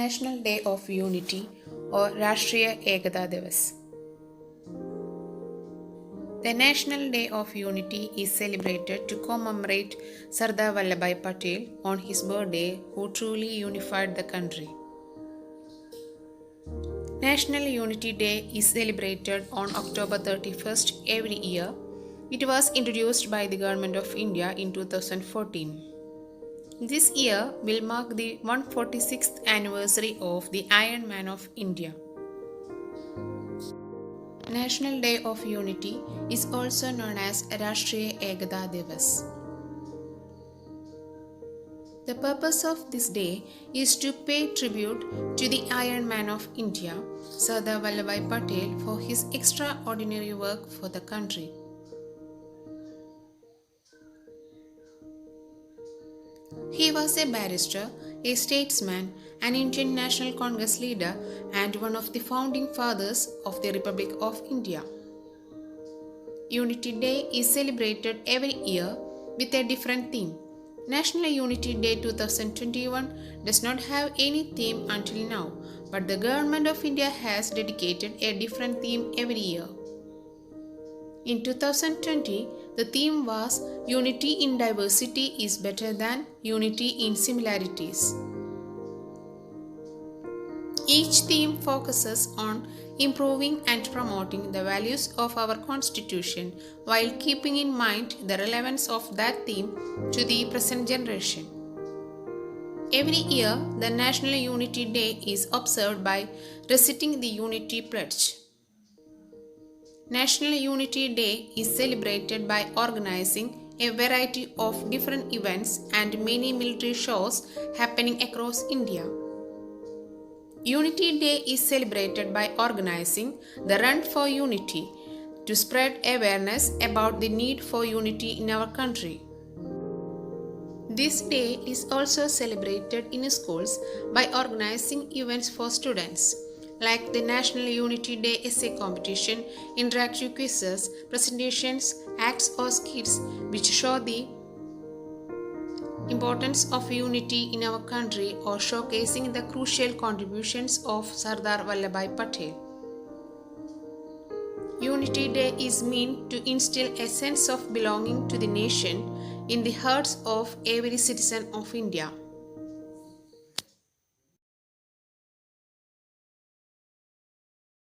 National Day of Unity or Rashtriya Ekata Divas. The National Day of Unity is celebrated to commemorate Sardar Vallabhbhai Patel on his birthday, who truly unified the country. National Unity Day is celebrated on October 31st every year. It was introduced by the Government of India in 2014. This year will mark the 146th anniversary of the Iron Man of India. National Day of Unity is also known as Rashtriya Ekata Divas. The purpose of this day is to pay tribute to the Iron Man of India, Sardar Vallabhbhai Patel, for his extraordinary work for the country. He was a barrister, a statesman, an Indian National Congress leader, and one of the founding fathers of the Republic of India. Unity Day is celebrated every year with a different theme. National Unity Day 2021 does not have any theme until now, but the Government of India has dedicated a different theme every year. In 2020, the theme was Unity in Diversity is better than Unity in Similarities. Each theme focuses on improving and promoting the values of our Constitution while keeping in mind the relevance of that theme to the present generation. Every year, the National Unity Day is observed by reciting the Unity Pledge. National Unity Day is celebrated by organizing a variety of different events and many military shows happening across India. Unity Day is celebrated by organizing the Run for Unity to spread awareness about the need for unity in our country. This day is also celebrated in schools by organizing events for students like the National Unity Day essay competition, interactive quizzes, presentations, acts or skits which show the importance of unity in our country or showcasing the crucial contributions of Sardar Vallabhbhai Patel. Unity Day is meant to instill a sense of belonging to the nation in the hearts of every citizen of India.